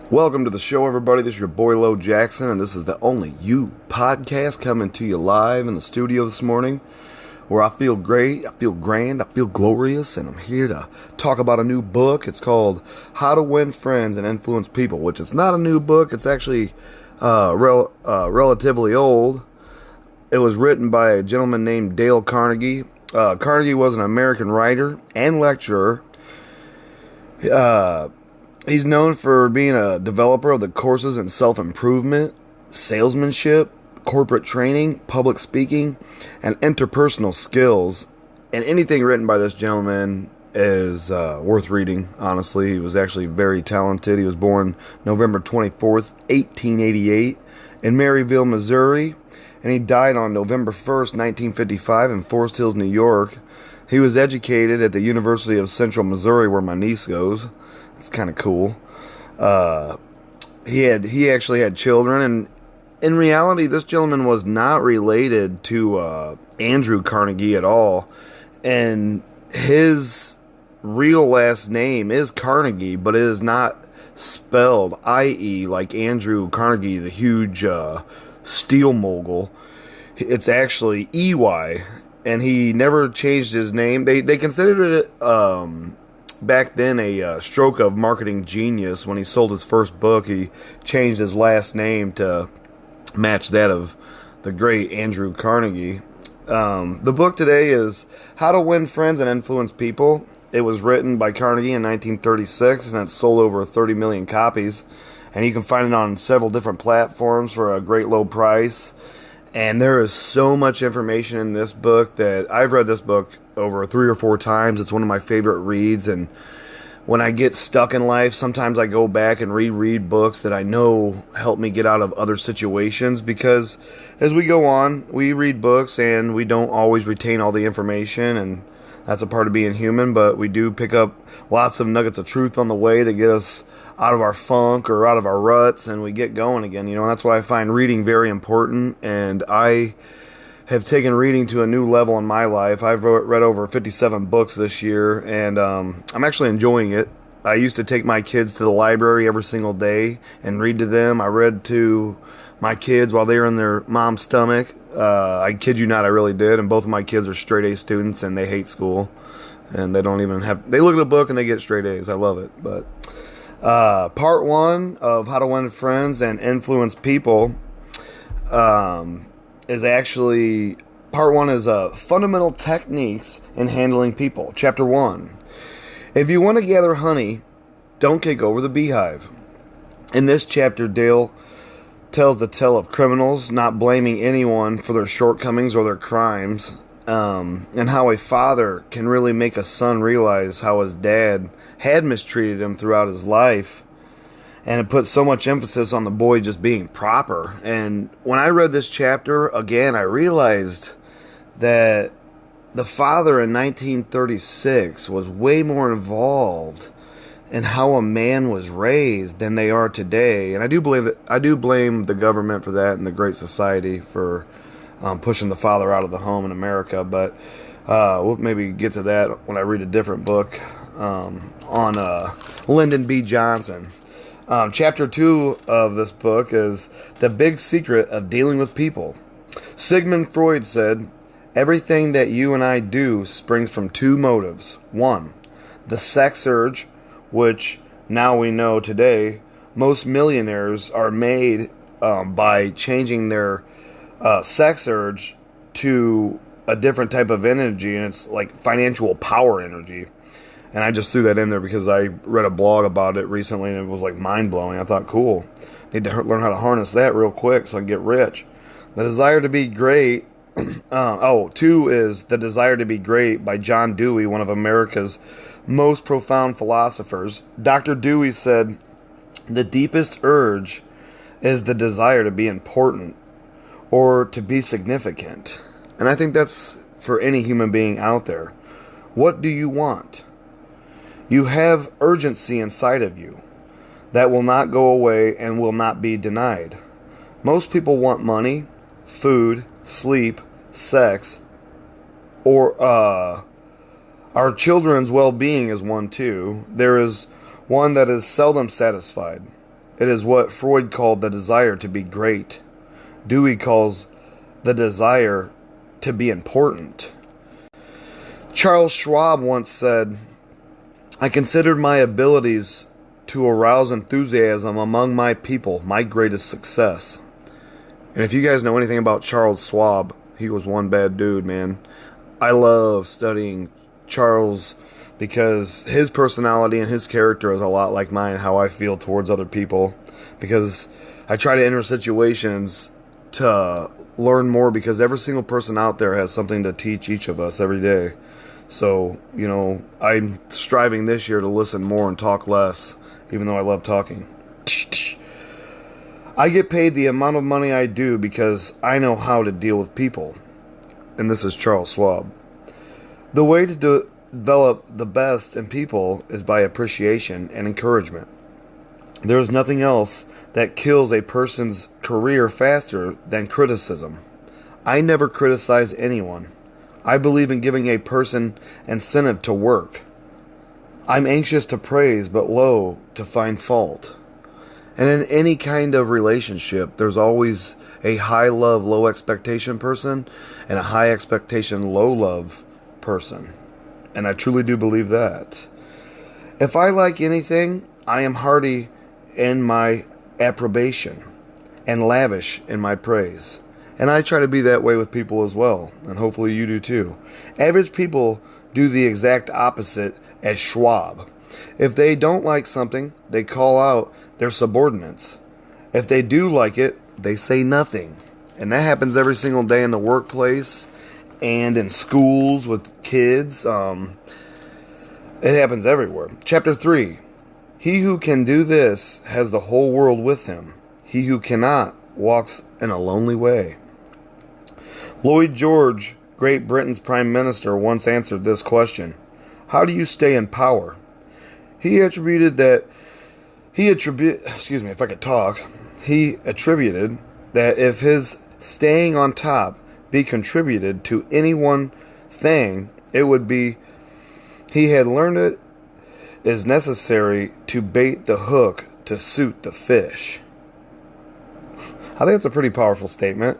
Welcome to the show, everybody. This is your boy, Lo Jackson, and this is the Only You podcast coming to you live in the studio this morning, where I feel great, I feel grand, I feel glorious, and I'm here to talk about a new book. It's called How to Win Friends and Influence People, which is not a new book. It's actually relatively old. It was written by a gentleman named Dale Carnegie. Carnegie was an American writer and lecturer. He's known for being a developer of the courses in self-improvement, salesmanship, corporate training, public speaking, and interpersonal skills. And anything written by this gentleman is worth reading, honestly. He was actually very talented. He was born November 24th, 1888 in Maryville, Missouri. And he died on November 1st, 1955 in Forest Hills, New York. He was educated at the University of Central Missouri, where my niece goes. It's kind of cool. He actually had children, and in reality, this gentleman was not related to Andrew Carnegie at all. And his real last name is Carnegie, but it is not spelled I-E like Andrew Carnegie, the huge steel mogul. It's actually E-Y, and he never changed his name. They considered it back then a stroke of marketing genius. When he sold his first book, he changed his last name to match that of the great Andrew Carnegie. The book today is How to Win Friends and Influence People. It was written by Carnegie in 1936, and it sold over 30 million copies. And you can find it on several different platforms for a great low price. And there is so much information in this book that I've read this book over 3 or 4 times. It's one of my favorite reads. And when I get stuck in life, sometimes I go back and reread books that I know help me get out of other situations. Because as we go on, we read books and we don't always retain all the information. And that's a part of being human. But we do pick up lots of nuggets of truth on the way that get us out of our funk or out of our ruts, and we get going again, and that's why I find reading very important. And I have taken reading to a new level in my life. I've read over 57 books this year, and I'm actually enjoying it. I used to take my kids to the library every single day and read to them. I read to my kids while they were in their mom's stomach. I kid you not, I really did. And both of my kids are straight A students, and they hate school, and they don't even they look at a book and they get straight A's. I love it. But part 1 of How to Win Friends and Influence People is actually, part 1 is Fundamental Techniques in Handling People. Chapter 1. If you want to gather honey, don't kick over the beehive. In this chapter, Dale tells the tale of criminals not blaming anyone for their shortcomings or their crimes, and how a father can really make a son realize how his dad had mistreated him throughout his life. And it puts so much emphasis on the boy just being proper. And when I read this chapter, again, I realized that the father in 1936 was way more involved in how a man was raised than they are today. And I do blame the government for that and the Great Society for pushing the father out of the home in America. But we'll maybe get to that when I read a different book on Lyndon B. Johnson. Chapter 2 of this book is The Big Secret of Dealing with People. Sigmund Freud said, everything that you and I do springs from 2 motives. 1, the sex urge, which now we know today, most millionaires are made by changing their sex urge to a different type of energy, and it's like financial power energy. And I just threw that in there because I read a blog about it recently, and it was like mind-blowing. I thought, cool. Need to learn how to harness that real quick so I can get rich. The Desire to Be Great. 2 is The Desire to Be Great by John Dewey, one of America's most profound philosophers. Dr. Dewey said, the deepest urge is the desire to be important or to be significant. And I think that's for any human being out there. What do you want? You have urgency inside of you that will not go away and will not be denied. Most people want money, food, sleep, sex, or our children's well-being is one too. There is one that is seldom satisfied. It is what Freud called the desire to be great. Dewey calls the desire to be important. Charles Schwab once said, "I considered my abilities to arouse enthusiasm among my people my greatest success." And if you guys know anything about Charles Schwab, he was one bad dude, man. I love studying Charles because his personality and his character is a lot like mine, how I feel towards other people. Because I try to enter situations to learn more, because every single person out there has something to teach each of us every day. So, I'm striving this year to listen more and talk less, even though I love talking. I get paid the amount of money I do because I know how to deal with people. And this is Charles Schwab. The way to develop the best in people is by appreciation and encouragement. There is nothing else that kills a person's career faster than criticism. I never criticize anyone. I believe in giving a person incentive to work. I'm anxious to praise, but low to find fault. And in any kind of relationship, there's always a high love, low expectation person and a high expectation, low love person. And I truly do believe that. If I like anything, I am hearty in my approbation and lavish in my praise. And I try to be that way with people as well. And hopefully you do too. Average people do the exact opposite as Schwab. If they don't like something, they call out their subordinates. If they do like it, they say nothing. And that happens every single day in the workplace and in schools with kids. It happens everywhere. Chapter 3. He who can do this has the whole world with him. He who cannot walks in a lonely way. Lloyd George, Great Britain's Prime Minister, once answered this question: how do you stay in power? He attributed that if his staying on top be contributed to any one thing, it would be he had learned it is necessary to bait the hook to suit the fish. I think that's a pretty powerful statement.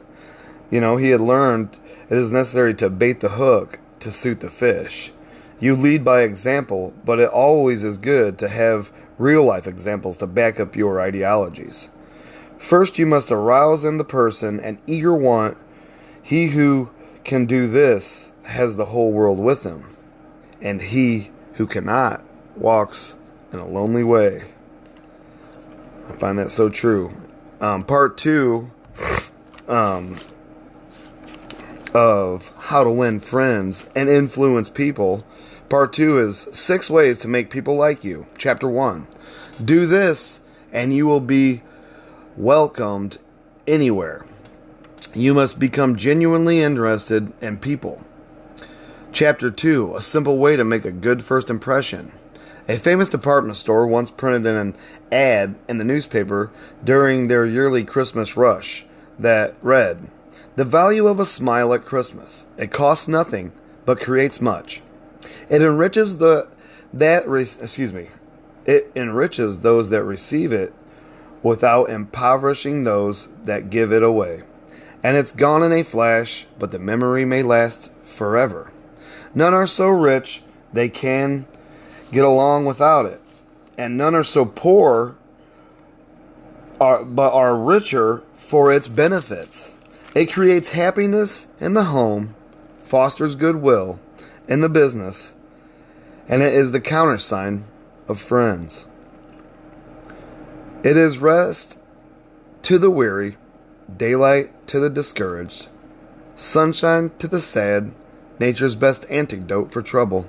He had learned it is necessary to bait the hook to suit the fish. You lead by example, but it always is good to have real-life examples to back up your ideologies. First, you must arouse in the person an eager want. He who can do this has the whole world with him, and he who cannot walks in a lonely way. I find that so true. Part 2 of How to Win Friends and Influence People. Part 2 is 6 ways to make people like you. Chapter 1. Do this and you will be welcomed anywhere. You must become genuinely interested in people. Chapter 2. A simple way to make a good first impression. A famous department store once printed an ad in the newspaper during their yearly Christmas rush that read, "The value of a smile at Christmas. It costs nothing, but creates much. It enriches those that receive it without impoverishing those that give it away. And it's gone in a flash, but the memory may last forever. None are so rich they can get along without it, and none are so poor but are richer for its benefits. It creates happiness in the home, fosters goodwill in the business, and it is the countersign of friends. It is rest to the weary, daylight to the discouraged, sunshine to the sad, nature's best antidote for trouble.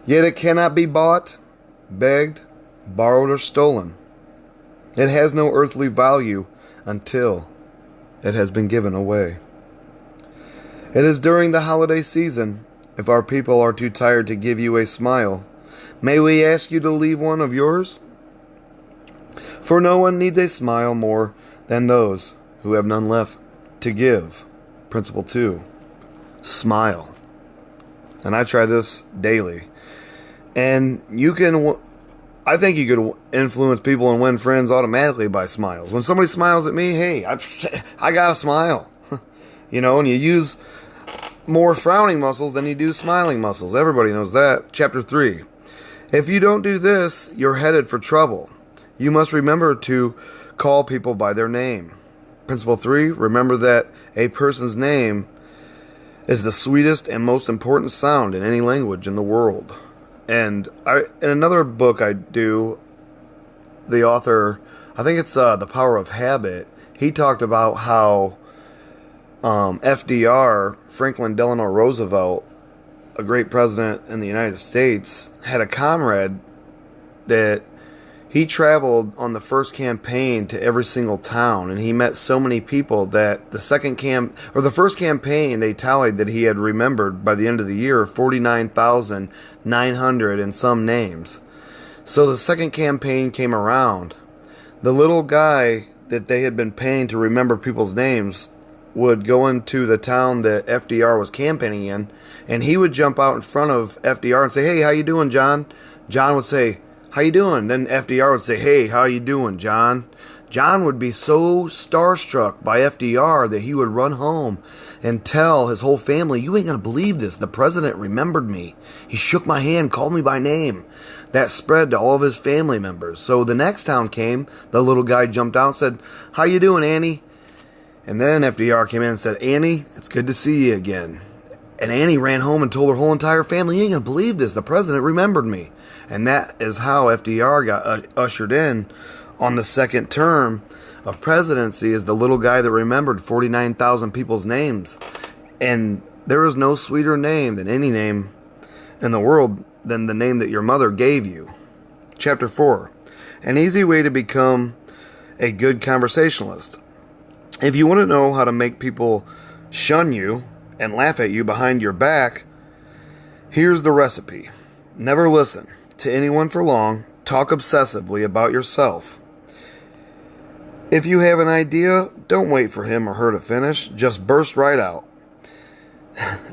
Yet it cannot be bought, begged, borrowed, or stolen. It has no earthly value until it has been given away. It is during the holiday season. If our people are too tired to give you a smile, may we ask you to leave one of yours? For no one needs a smile more than those who have none left to give. Principle 2. Smile. And I try this daily. And I think you could influence people and win friends automatically by smiles. When somebody smiles at me, hey, I got a smile. And you use more frowning muscles than you do smiling muscles. Everybody knows that. Chapter 3. If you don't do this, you're headed for trouble. You must remember to call people by their name. Principle 3. Remember that a person's name is the sweetest and most important sound in any language in the world. And in another book I do, the author, I think it's The Power of Habit, he talked about how FDR, Franklin Delano Roosevelt, a great president in the United States, had a comrade that he traveled on the first campaign to every single town, and he met so many people that the first campaign, they tallied that he had remembered by the end of the year 49,900 and some names. So the second campaign came around. The little guy that they had been paying to remember people's names would go into the town that FDR was campaigning in, and he would jump out in front of FDR and say, "Hey, how you doing, John?" John would say, "How you doing?" Then FDR would say, "Hey, how you doing, John?" John would be so starstruck by FDR that he would run home and tell his whole family, "You ain't gonna believe this. The president remembered me. He shook my hand, called me by name." That spread to all of his family members. So the next town came, the little guy jumped out and said, "How you doing, Annie?" And then FDR came in and said, "Annie, it's good to see you again." And Annie ran home and told her whole entire family, "You ain't gonna believe this. The president remembered me." And that is how FDR got ushered in on the second term of presidency, as the little guy that remembered 49,000 people's names. And there is no sweeter name than any name in the world than the name that your mother gave you. Chapter 4. An easy way to become a good conversationalist. If you want to know how to make people shun you and laugh at you behind your back, here's the recipe. Never listen to anyone for long. Talk obsessively about yourself. If you have an idea, don't wait for him or her to finish. Just burst right out.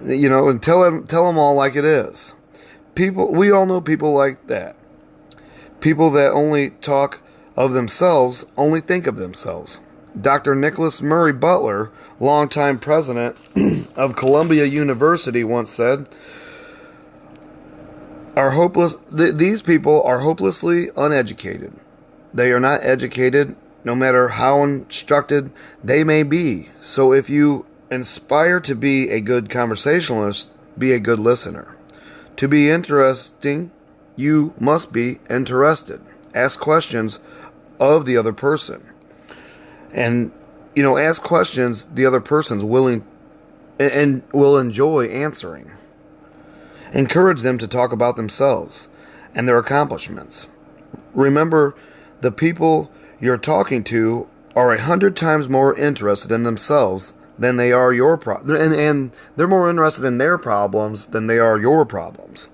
And tell them all like it is. We all know people like that. People that only talk of themselves, only think of themselves. Dr. Nicholas Murray Butler, longtime president of Columbia University, once said, these people are hopelessly uneducated. They are not educated, no matter how instructed they may be. So if you aspire to be a good conversationalist, be a good listener. To be interesting, you must be interested. Ask questions of the other person. And, ask questions the other person's willing and will enjoy answering. Encourage them to talk about themselves and their accomplishments. Remember, the people you're talking to are 100 times more interested in themselves than they are your problems. And they're more interested in their problems than they are your problems.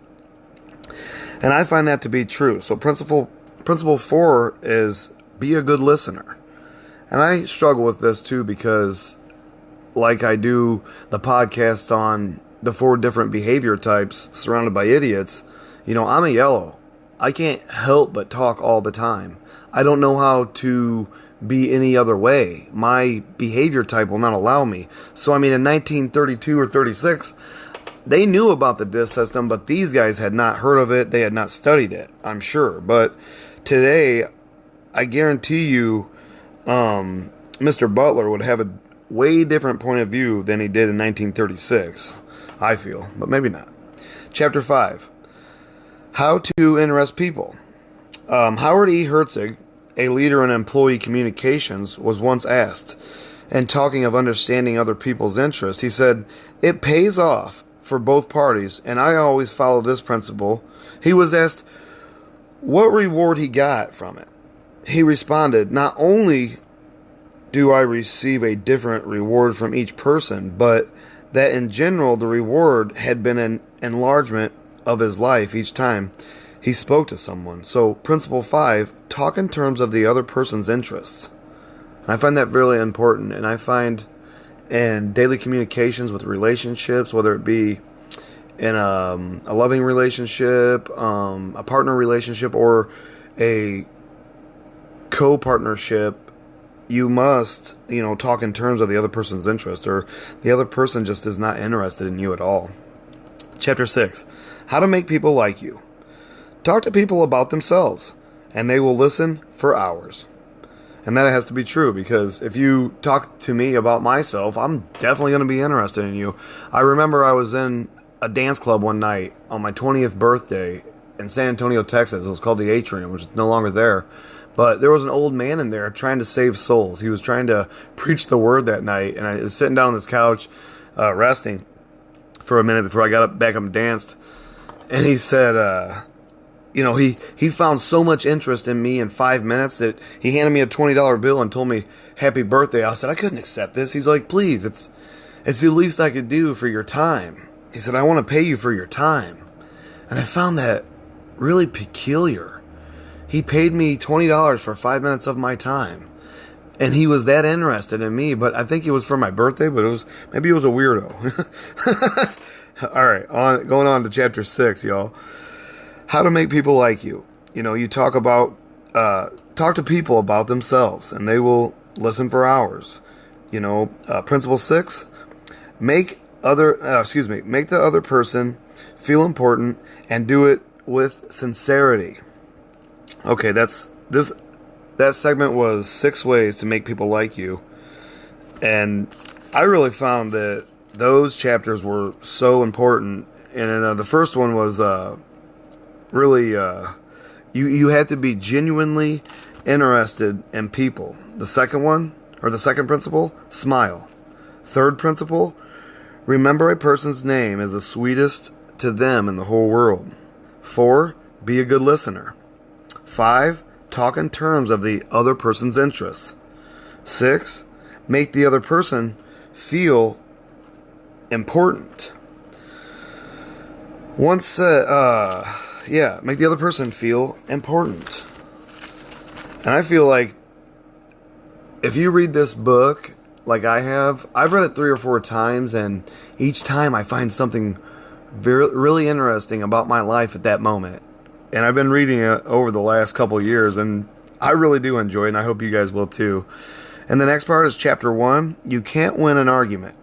And I find that to be true. So principle 4 is be a good listener. And I struggle with this too, because like I do the podcast on the 4 different behavior types surrounded by idiots, I'm a yellow. I can't help but talk all the time. I don't know how to be any other way. My behavior type will not allow me. So, in 1932 or 36, they knew about the DISC system, but these guys had not heard of it. They had not studied it, I'm sure. But today, I guarantee you, Mr. Butler would have a way different point of view than he did in 1936, I feel, but maybe not. Chapter 5, How to Interest People. Howard E. Herzog, a leader in employee communications, was once asked, and talking of understanding other people's interests, he said, "It pays off for both parties, and I always follow this principle." He was asked what reward he got from it. He responded, "Not only do I receive a different reward from each person, but that in general the reward had been an enlargement of his life each time he spoke to someone." So principle 5, talk in terms of the other person's interests. I find that really important, and I find in daily communications with relationships, whether it be in a loving relationship, a partner relationship, or a co-partnership, you must, talk in terms of the other person's interest, or the other person just is not interested in you at all. Chapter 6, how to make people like you. Talk to people about themselves, and they will listen for hours. And that has to be true, because if you talk to me about myself, I'm definitely going to be interested in you. I remember I was in a dance club one night on my 20th birthday in San Antonio, Texas. It was called the Atrium, which is no longer there. But there was an old man in there trying to save souls. He was trying to preach the word that night, and I was sitting down on this couch, resting for a minute before I got back up and danced. And he said, he found so much interest in me in 5 minutes that he handed me a $20 bill and told me happy birthday. I said, I couldn't accept this. He's like, please, it's the least I could do for your time. He said, I want to pay you for your time. And I found that really peculiar. He paid me $20 for 5 minutes of my time. And he was that interested in me, but I think it was for my birthday, but maybe he was a weirdo. All right, going on to chapter 6, y'all. How to make people like you. You talk to people about themselves, and they will listen for hours. Principle 6, make the other person feel important and do it with sincerity. Okay, that segment was 6 ways to make people like you. And I really found that those chapters were so important. And the first one was really, you had to be genuinely interested in people. The second principle, smile. Third principle, remember a person's name is the sweetest to them in the whole world. 4, be a good listener. 5, talk in terms of the other person's interests. 6, make the other person feel important. Make the other person feel important. And I feel like if you read this book like I've read it 3 or 4 times, and each time I find something really interesting about my life at that moment. And I've been reading it over the last couple of years, and I really do enjoy it, and I hope you guys will too. And the next part is chapter 1. You can't win an argument.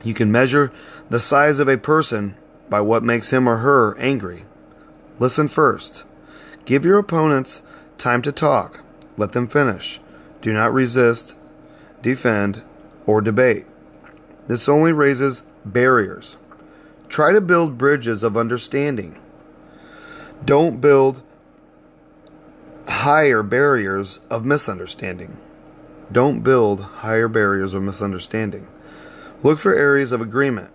You can measure the size of a person by what makes him or her angry. Listen first. Give your opponents time to talk. Let them finish. Do not resist, defend, or debate. This only raises barriers. Try to build bridges of understanding. Don't build higher barriers of misunderstanding. Don't build higher barriers of misunderstanding. Look for areas of agreement.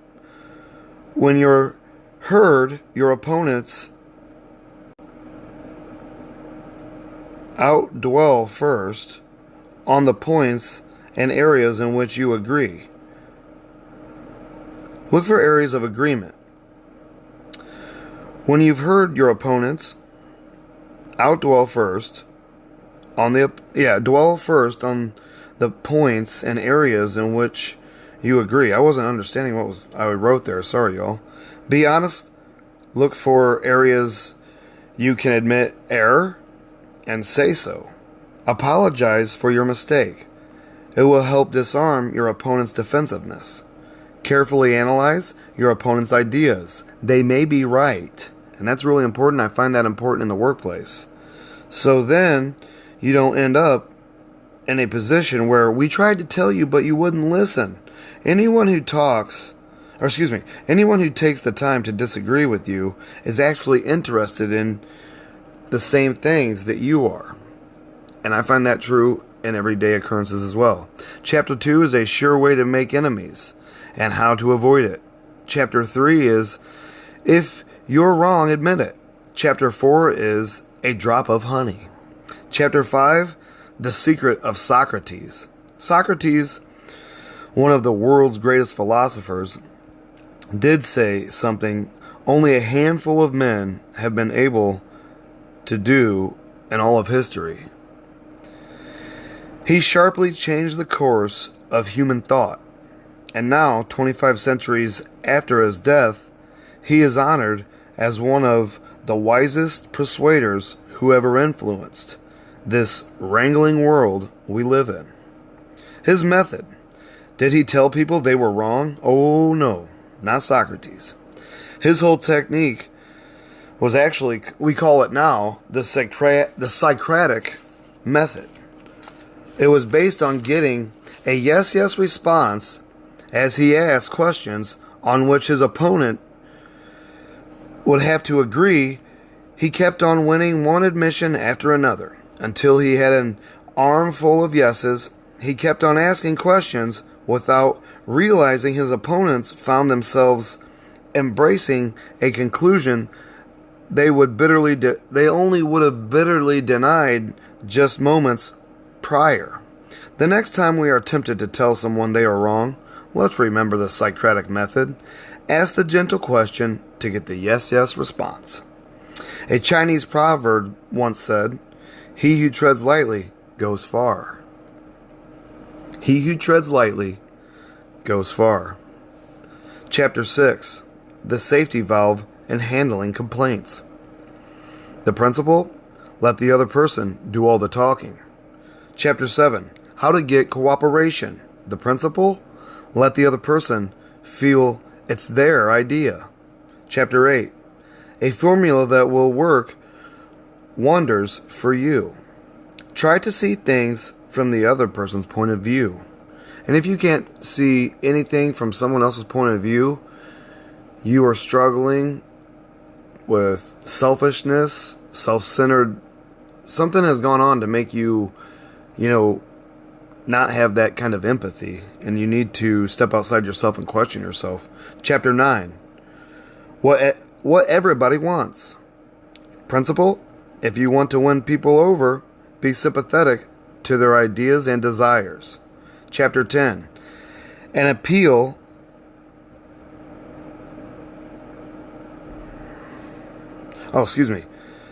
When you're heard, your opponents outdwell first on the points and areas in which you agree. Look for areas of agreement. When you've heard your opponents, dwell first on the points and areas in which you agree. I wasn't understanding what I wrote there. Sorry, y'all. Be honest. Look for areas you can admit error and say so. Apologize for your mistake. It will help disarm your opponent's defensiveness. Carefully analyze your opponent's ideas. They may be right. And that's really important. I find that important in the workplace. So then you don't end up in a position where we tried to tell you but you wouldn't listen. Anyone who takes the time to disagree with you is actually interested in the same things that you are. And I find that true in everyday occurrences as well. Chapter 2 is a sure way to make enemies and how to avoid it. Chapter 3 is if you're wrong, admit it. Chapter 4 is a drop of honey. Chapter 5, the secret of Socrates. Socrates, one of the world's greatest philosophers, did say something only a handful of men have been able to do in all of history. He sharply changed the course of human thought, and now, 25 centuries after his death, he is honored as one of the wisest persuaders whoever influenced this wrangling world we live in. His method. Did he tell people they were wrong? Oh no, not Socrates. His whole technique was actually, we call it now, the Socratic method. It was based on getting a yes response as he asked questions on which his opponent would have to agree. He kept on winning one admission after another until he had an armful of yeses. He kept on asking questions without realizing his opponents found themselves embracing a conclusion they only would have bitterly denied just moments prior. The next time we are tempted to tell someone they are wrong, let's remember the Socratic method. Ask the gentle question to get the yes response. A Chinese proverb once said, "He who treads lightly goes far." He who treads lightly goes far. Chapter 6. The safety valve in handling complaints. The principle? Let the other person do all the talking. Chapter 7. How to get cooperation. The principle? Let the other person feel it's their idea. Chapter 8. A formula that will work wonders for you. Try to see things from the other person's point of view. And if you can't see anything from someone else's point of view, you are struggling with selfishness, self-centered. Something has gone on to make you, not have that kind of empathy. And you need to step outside yourself and question yourself. Chapter 9. What everybody wants. Principle? If you want to win people over, be sympathetic to their ideas and desires. Chapter 10. An appeal.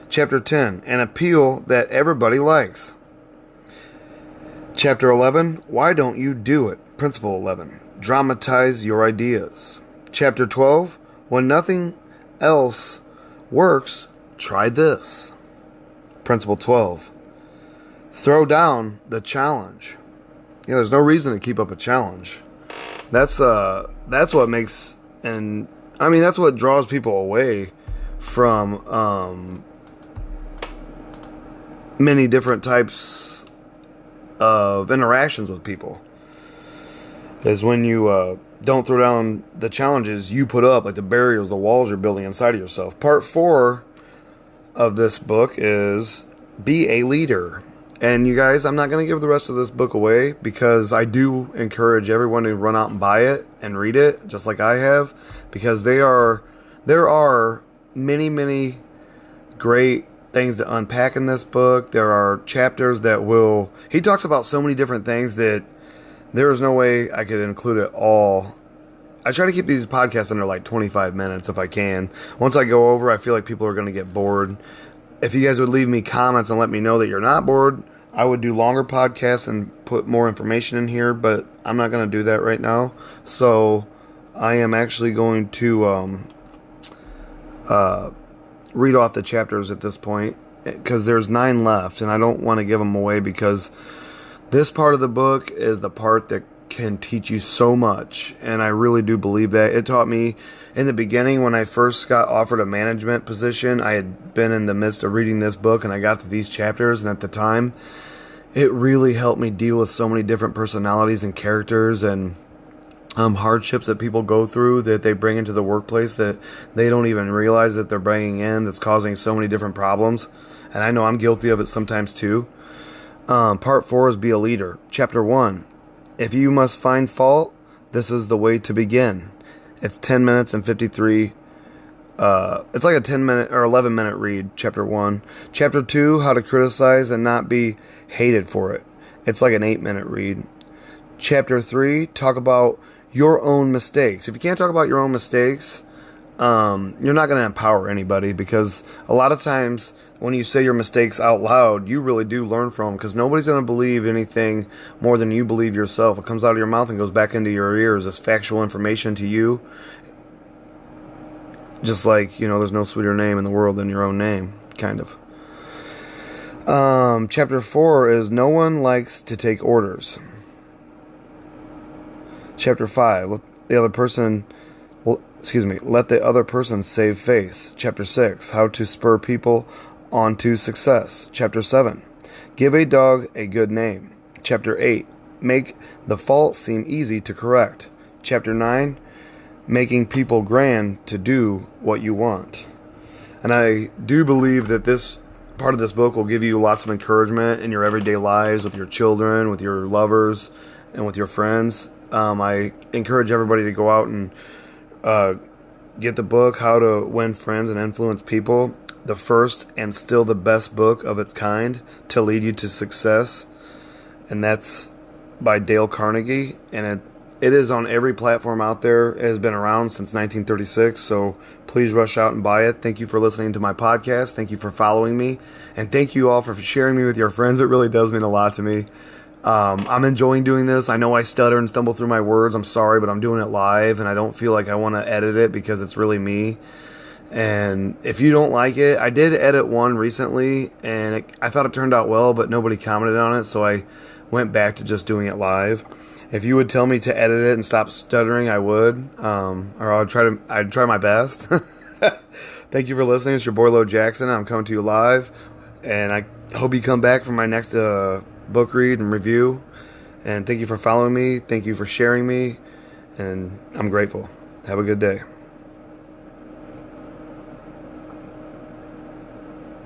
Chapter 10. An appeal that everybody likes. Chapter 11. Why don't you do it? Principle 11. Dramatize your ideas. Chapter 12. When nothing else works, try this. Principle 12. Throw down the challenge. There's no reason to keep up a challenge. That's what makes, that's what draws people away from many different types of interactions with people. Is when you don't throw down the challenges you put up, like the barriers, the walls you're building inside of yourself. Part 4 of this book is Be a Leader. And you guys, I'm not going to give the rest of this book away because I do encourage everyone to run out and buy it and read it, just like I have, because there are many, many great things to unpack in this book. There are chapters that he talks about so many different things that there is no way I could include it all. I try to keep these podcasts under like 25 minutes if I can. Once I go over, I feel like people are going to get bored. If you guys would leave me comments and let me know that you're not bored, I would do longer podcasts and put more information in here, but I'm not going to do that right now. So I am actually going to read off the chapters at this point because there's 9 left, and I don't want to give them away because this part of the book is the part that can teach you so much, and I really do believe that. It taught me in the beginning when I first got offered a management position. I had been in the midst of reading this book, and I got to these chapters, and at the time, it really helped me deal with so many different personalities and characters and hardships that people go through that they bring into the workplace that they don't even realize that they're bringing in, that's causing so many different problems. And I know I'm guilty of it sometimes too. Part 4 is Be a Leader. Chapter 1. If you must find fault, this is the way to begin. It's 10 minutes and 53. It's like a 10-minute or 11-minute read, Chapter 1. Chapter 2, How to Criticize and Not Be Hated for It. It's like an 8-minute read. Chapter 3, Talk About Your Own Mistakes. If you can't talk about your own mistakes, you're not going to empower anybody, because a lot of times when you say your mistakes out loud, you really do learn from them, because nobody's going to believe anything more than you believe yourself. It comes out of your mouth and goes back into your ears as factual information to you. Just like, there's no sweeter name in the world than your own name, kind of. Chapter 4 is no one likes to take orders. Chapter 5, let the other person save face. Chapter 6, how to spur people on to success. Chapter 7, give a dog a good name. Chapter 8, make the fault seem easy to correct. Chapter 9, making people grand to do what you want. And I do believe that this part of this book will give you lots of encouragement in your everyday lives with your children, with your lovers, and with your friends. I encourage everybody to go out and get the book, How to Win Friends and Influence People, the first and still the best book of its kind to lead you to success. And that's by Dale Carnegie. And it is on every platform out there. It has been around since 1936, so please rush out and buy it. Thank you for listening to my podcast. Thank you for following me. And thank you all for sharing me with your friends. It really does mean a lot to me. I'm enjoying doing this. I know I stutter and stumble through my words. I'm sorry, but I'm doing it live, and I don't feel like I want to edit it because it's really me. And if you don't like it, I did edit one recently, and I thought it turned out well, but nobody commented on it, so I went back to just doing it live. If you would tell me to edit it and stop stuttering, I would, or I'd try my best. Thank you for listening. It's your boy Lo Jackson. I'm coming to you live, and I hope you come back for my next book read and review. And thank you for following me. Thank you for sharing me, and I'm grateful. Have a good day.